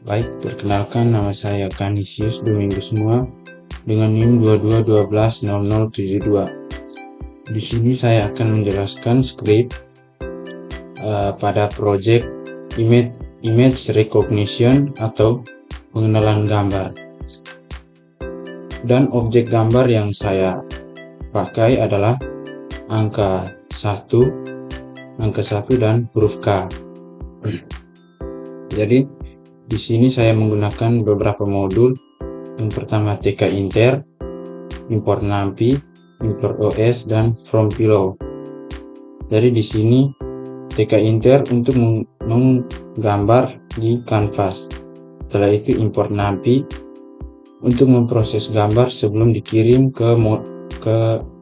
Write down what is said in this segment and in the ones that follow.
Baik, perkenalkan nama saya Canisius Domingo semua dengan NIM 22120072. Di sini saya akan menjelaskan skrip pada project image recognition atau pengenalan gambar. Dan objek gambar yang saya pakai adalah angka 1 dan huruf K. Jadi di sini saya menggunakan beberapa modul. Yang pertama TK Inter, import NumPy, import OS, dan from below. Jadi di sini TK Inter untuk menggambar di kanvas. Setelah itu import NumPy untuk memproses gambar sebelum dikirim ke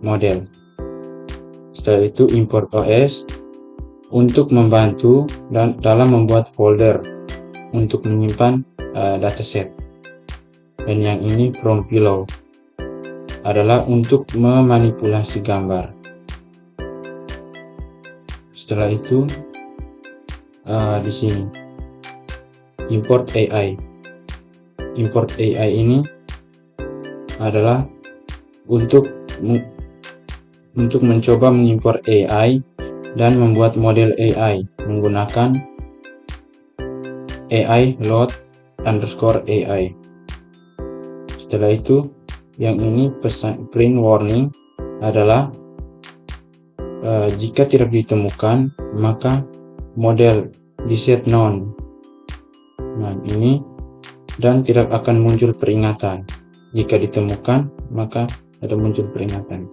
model. Setelah itu import OS untuk membantu dalam membuat folder untuk menyimpan dataset. Dan yang ini from below adalah untuk memanipulasi gambar. Setelah itu di sini import AI. Import AI ini adalah untuk mencoba mengimport AI dan membuat model AI menggunakan AI load underscore AI. Setelah itu yang ini pesan print warning adalah jika tidak ditemukan maka model di set none. Nah ini, dan tidak akan muncul peringatan. Jika ditemukan maka ada muncul peringatan.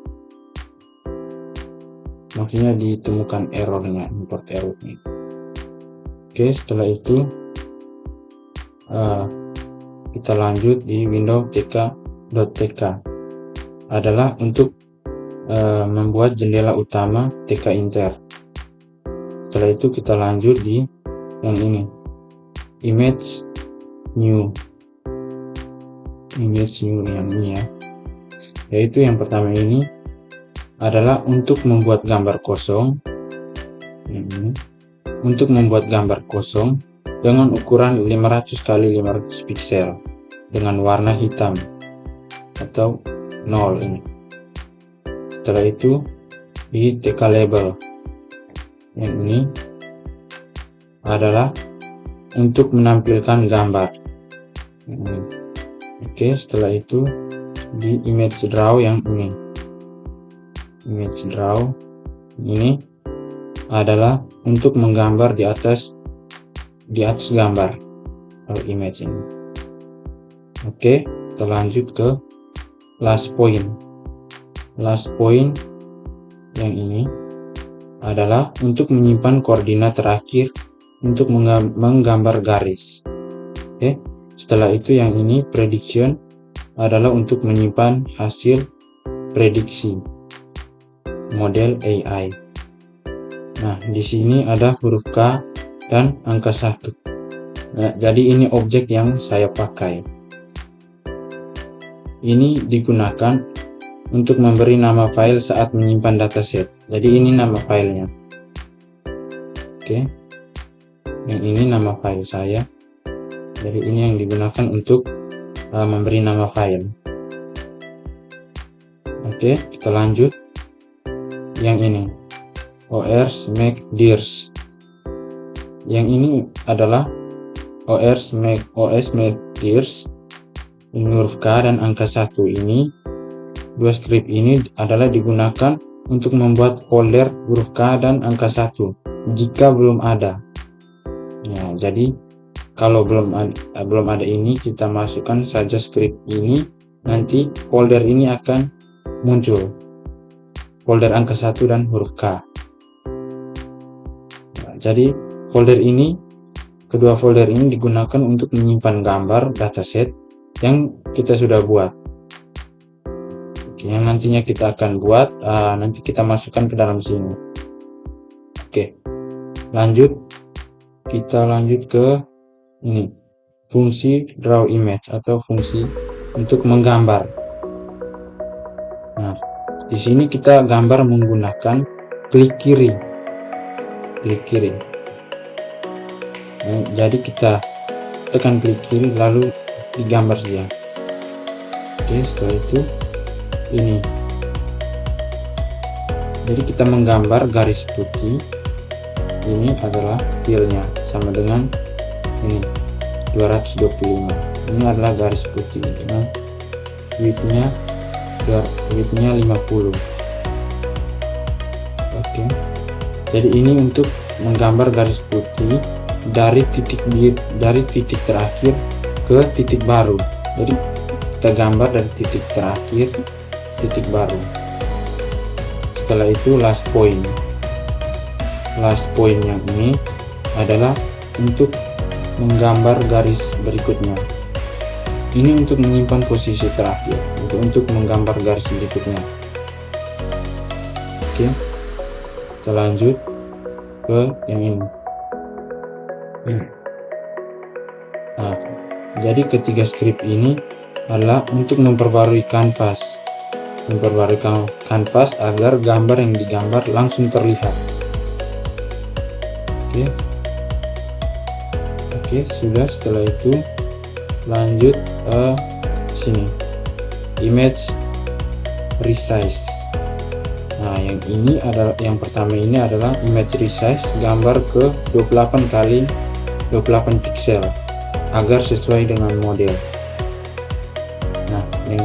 Maksudnya ditemukan errornya, import errornya. Oke, setelah itu kita lanjut di window tk.tk adalah untuk membuat jendela utama TK Inter. Setelah itu kita lanjut di yang ini, image new yang ini ya, yaitu yang pertama ini adalah untuk membuat gambar kosong. Untuk membuat gambar kosong dengan ukuran 500 x 500 pixel dengan warna hitam atau 0 ini. Setelah itu di TK label yang ini adalah untuk menampilkan gambar. Oke, setelah itu di image draw yang ini, image draw ini adalah untuk menggambar di atas gambar atau image ini. Oke, kita lanjut ke last point. Last point yang ini adalah untuk menyimpan koordinat terakhir untuk menggambar garis. Oke, setelah itu yang ini prediction adalah untuk menyimpan hasil prediksi model AI. Nah, di sini ada huruf K dan angka 1. Nah, jadi ini objek yang saya pakai. Ini digunakan untuk memberi nama file saat menyimpan dataset. Jadi ini nama filenya. Oke. Yang ini nama file saya. Jadi ini yang digunakan untuk memberi nama file. Oke, kita lanjut. Yang ini OS make dirs. Yang ini adalah OS make dirs. Ini huruf K dan angka 1 ini. Dua script ini adalah digunakan untuk membuat folder huruf K dan angka 1 jika belum ada. Ya, jadi kalau belum ada ini, kita masukkan saja script ini, nanti folder ini akan muncul. Folder angka 1 dan huruf K. Nah, jadi folder ini, kedua folder ini digunakan untuk menyimpan gambar dataset yang kita sudah buat. Oke, yang nantinya kita akan buat, nanti kita masukkan ke dalam sini. Oke, lanjut. Kita lanjut ke ini, fungsi draw image atau fungsi untuk menggambar. Nah, di sini kita gambar menggunakan klik kiri. Nah, jadi kita tekan klik kiri lalu digambar saja. Oke, setelah itu ini. Jadi kita menggambar garis putih. Ini adalah fill-nya sama dengan ini 225. Ini adalah garis putih dengan width-nya 50. Oke. Jadi ini untuk menggambar garis putih dari titik terakhir ke titik baru. Jadi kita gambar dari titik terakhir titik baru. Setelah itu last point yang ini adalah untuk menggambar garis berikutnya. Ini untuk menyimpan posisi terakhir, untuk menggambar garis berikutnya. Oke, kita lanjut ke yang ini. Nah, jadi ketiga script ini adalah untuk memperbarui kanvas agar gambar yang digambar langsung terlihat. Oke, sudah. Setelah itu lanjut sini, image resize. Nah, yang pertama ini adalah image resize, gambar ke 28 kali 28 pixel agar sesuai dengan model. Nah, yang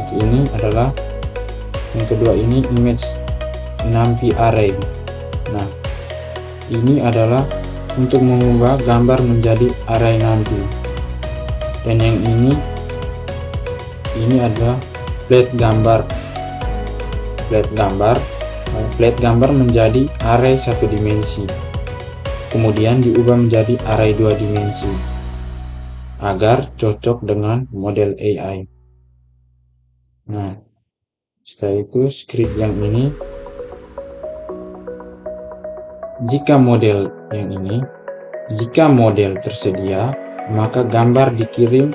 kedua ini image numpy array. Nah, ini adalah untuk mengubah gambar menjadi array numpy. Dan yang ini adalah flat gambar menjadi array 1 dimensi, kemudian diubah menjadi array 2 dimensi agar cocok dengan model AI. Nah, setelah itu script yang ini, jika model tersedia, maka gambar dikirim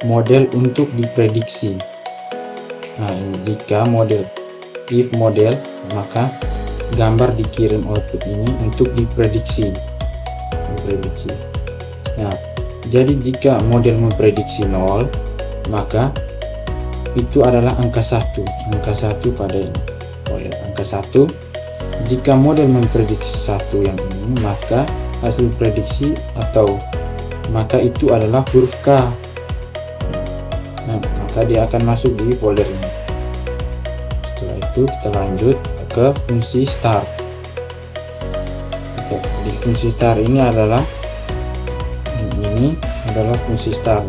model untuk diprediksi. Nah, if model, maka gambar dikirim output ini untuk diprediksi. Nah, jadi jika model memprediksi 0, maka itu adalah angka 1 pada ini. Angka 1. Jika model memprediksi 1 yang ini, maka hasil prediksi maka itu adalah huruf K. Nah, maka dia akan masuk di folder ini. Setelah itu kita lanjut ke fungsi start. Di fungsi start ini adalah fungsi start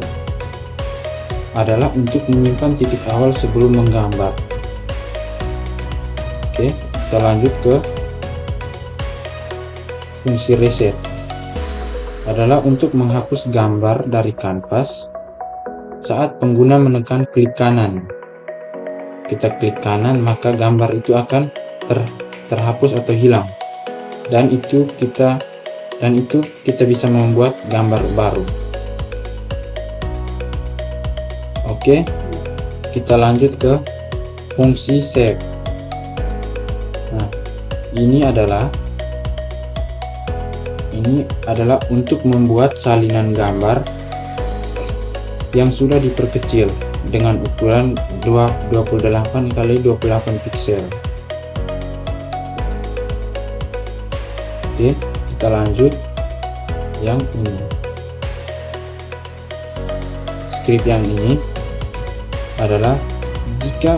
adalah untuk menyimpan titik awal sebelum menggambar. Oke, kita lanjut ke fungsi reset, adalah untuk menghapus gambar dari kanvas saat pengguna menekan klik kanan. Kita klik kanan, maka gambar itu akan terhapus atau hilang, dan itu kita bisa membuat gambar baru. Oke, kita lanjut ke fungsi save. Nah, ini adalah untuk membuat salinan gambar yang sudah diperkecil dengan ukuran 28 kali 28 pixel. Oke, kita lanjut yang ini. Script yang ini adalah jika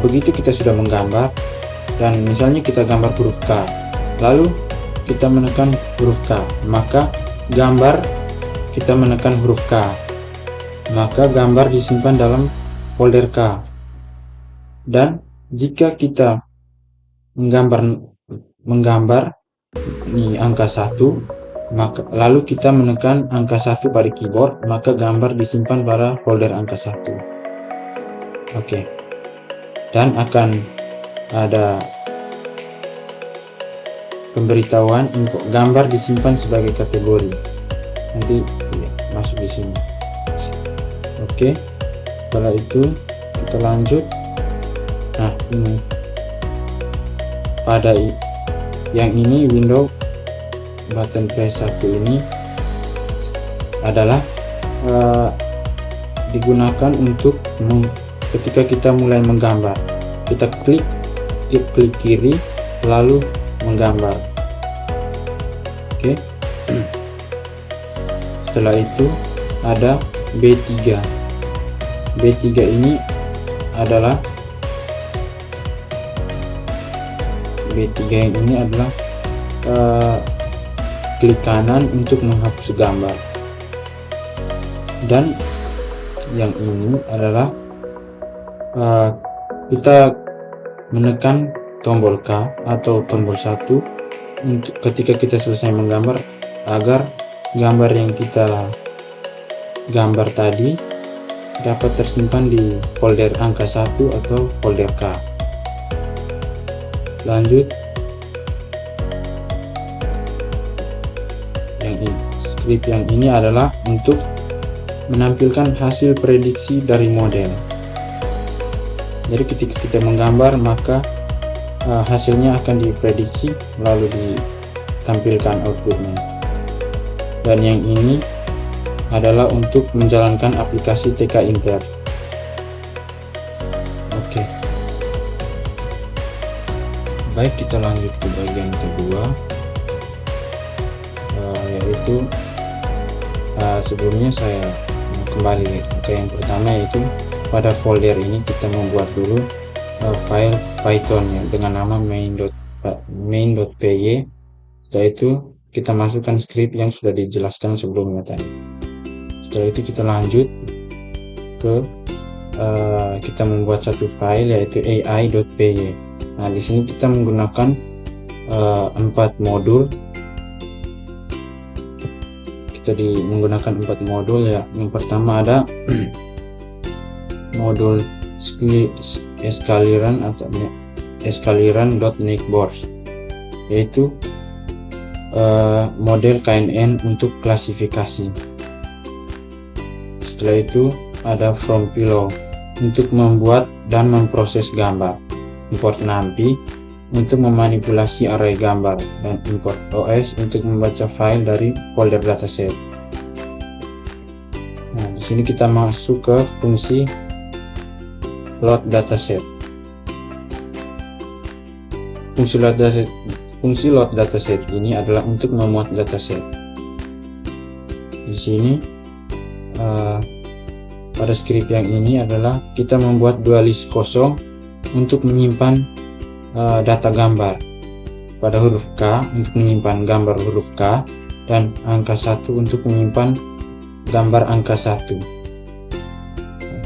begitu kita sudah menggambar, dan misalnya kita gambar huruf K, lalu kita menekan huruf K, maka kita menekan huruf K, maka gambar disimpan dalam folder K. Dan jika kita menggambar ini angka 1, maka lalu kita menekan angka 1 pada keyboard, maka gambar disimpan pada folder angka 1. Oke, dan akan ada pemberitahuan info gambar disimpan sebagai kategori, nanti masuk di sini. Oke, setelah itu kita lanjut. Nah, ini pada yang ini window button press 1 ini adalah digunakan untuk ketika kita mulai menggambar, kita klik kiri lalu menggambar. Oke. Setelah itu ada B3. B3 ini adalah klik kanan untuk menghapus gambar, dan yang ini adalah kita menekan tombol K atau tombol 1 untuk ketika kita selesai menggambar, agar gambar yang kita gambar tadi dapat tersimpan di folder angka 1 atau folder K. Lanjut, script yang ini adalah untuk menampilkan hasil prediksi dari model. Jadi ketika kita menggambar, maka hasilnya akan diprediksi lalu ditampilkan outputnya. Dan yang ini adalah untuk menjalankan aplikasi TK Inter. Oke. Baik, kita lanjut ke bagian kedua, yaitu sebelumnya saya kembali ke yang pertama, yaitu pada folder ini kita membuat dulu file Python dengan nama main.py. Setelah itu kita masukkan script yang sudah dijelaskan sebelumnya tadi. Setelah itu kita lanjut ke kita membuat satu file, yaitu ai.py. Nah, di sini kita menggunakan 4 modul. Kita menggunakan 4 modul ya. Yang pertama ada modul eskaliran atau eskaliran.neckboards, yaitu model KNN untuk klasifikasi. Setelah itu ada from pillow untuk membuat dan memproses gambar, import NumPy untuk memanipulasi array gambar, dan import OS untuk membaca file dari folder dataset. Nah, di sini kita masuk ke fungsi load dataset. Fungsi load dataset ini adalah untuk memuat dataset. Di sini pada script yang ini adalah kita membuat 2 list kosong untuk menyimpan data gambar. Pada huruf K untuk menyimpan gambar huruf K, dan angka 1 untuk menyimpan gambar angka 1.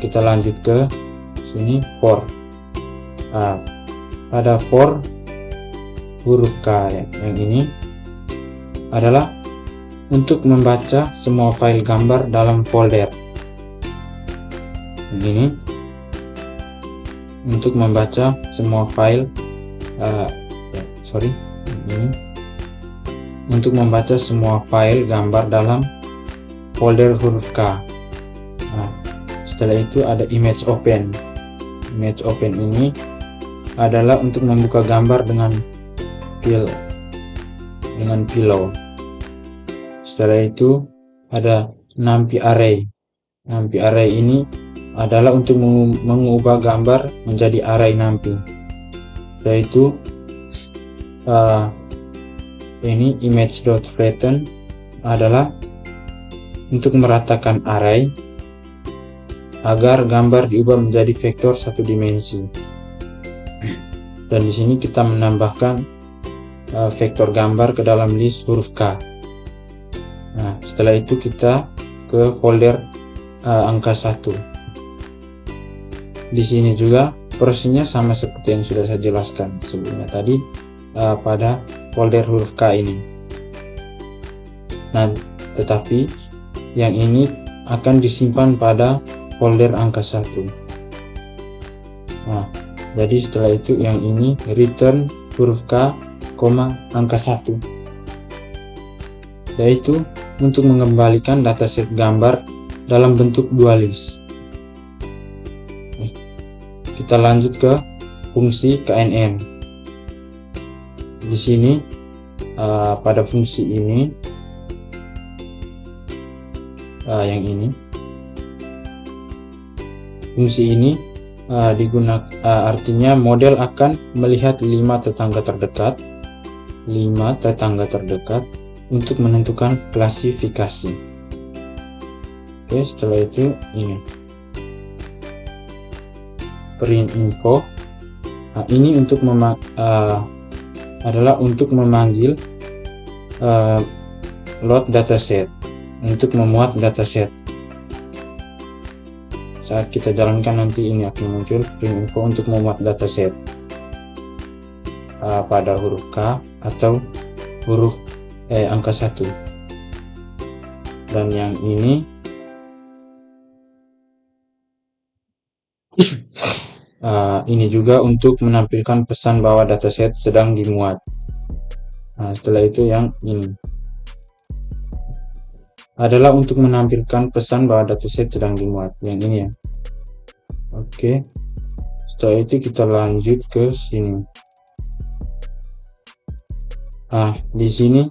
Kita lanjut ke sini for. Pada for huruf K yang ini adalah untuk membaca semua file gambar dalam folder. Ini untuk membaca semua file untuk membaca semua file gambar dalam folder huruf K. Nah, setelah itu ada image open. Image open ini adalah untuk membuka gambar dengan pillow. Setelah itu ada NumPy array. NumPy array ini adalah untuk mengubah gambar menjadi array NumPy. Setelah itu ini image.flatten adalah untuk meratakan array agar gambar diubah menjadi vektor 1 dimensi. Dan di sini kita menambahkan vektor gambar ke dalam list huruf K. Nah, setelah itu kita ke folder angka 1. Di sini juga prosesnya sama seperti yang sudah saya jelaskan sebelumnya tadi pada folder huruf K ini. Nah, tetapi yang ini akan disimpan pada folder angka 1. Nah, jadi setelah itu yang ini return huruf K, angka 1, yaitu untuk mengembalikan dataset gambar dalam bentuk 2 list. Kita lanjut ke fungsi KNN. Di sini pada fungsi ini yang ini Fungsi ini digunakan, artinya model akan melihat 5 tetangga terdekat untuk menentukan klasifikasi. Oke, setelah itu ini print info. Ini untuk adalah untuk memanggil load dataset, untuk memuat dataset. Saat kita jalankan nanti ini akan muncul print info untuk memuat dataset pada huruf K atau huruf angka 1. Dan yang ini ini juga untuk menampilkan pesan bahwa dataset sedang dimuat. Setelah itu yang ini adalah untuk menampilkan pesan bahwa dataset sedang dimuat, yang ini ya. Oke, setelah itu kita lanjut ke sini. Di sini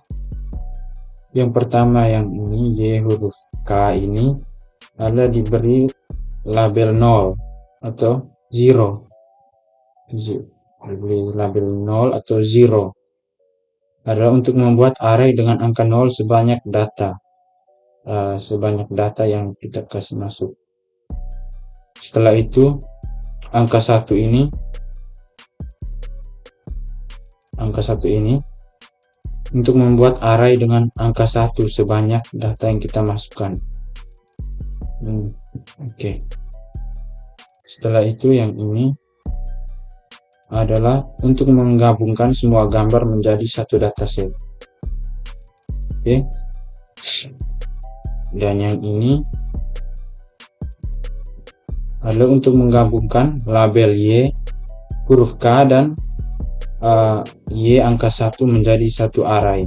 yang pertama yang ini Y huruf K ini adalah diberi label 0 atau 0. Diberi label 0 atau 0 adalah untuk membuat array dengan angka 0 sebanyak data yang kita kasih masuk. Setelah itu angka 1 ini untuk membuat array dengan angka 1 sebanyak data yang kita masukkan. Oke. Setelah itu yang ini adalah untuk menggabungkan semua gambar menjadi satu dataset. Oke. Dan yang ini adalah untuk menggabungkan label Y huruf K dan Y angka 1 menjadi satu array.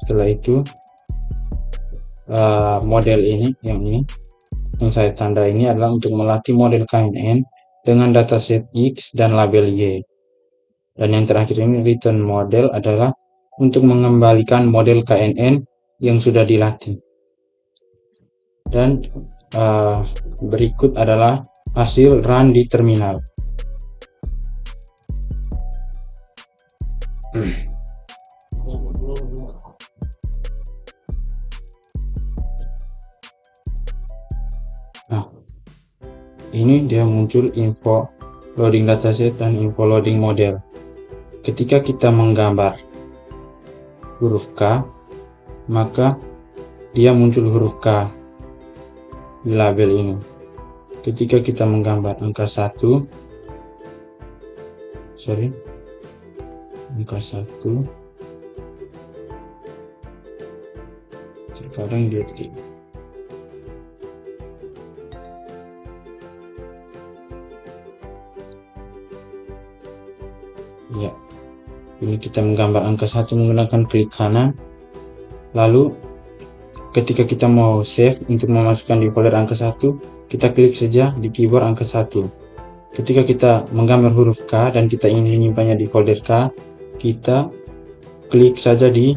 Setelah itu model ini yang saya tanda ini adalah untuk melatih model KNN dengan dataset X dan label Y. Dan yang terakhir ini return model adalah untuk mengembalikan model KNN yang sudah dilatih. Dan berikut adalah hasil run di terminal. Ini dia muncul info loading dataset dan info loading model. Ketika kita menggambar huruf K, maka dia muncul huruf K di label ini. Ketika kita menggambar angka 1, terkadang dia tidak. Ya, ini kita menggambar angka 1 menggunakan klik kanan. Lalu ketika kita mau save untuk memasukkan di folder angka 1, kita klik saja di keyboard angka 1. Ketika kita menggambar huruf K dan kita ingin menyimpannya di folder K, kita klik saja di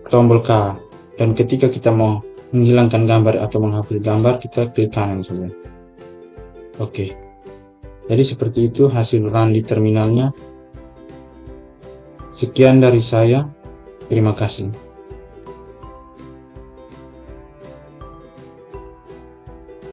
tombol K. Dan ketika kita mau menghilangkan gambar atau menghapus gambar, kita klik kanan saja. Oke. Jadi seperti itu hasil run di terminalnya. Sekian dari saya. Terima kasih.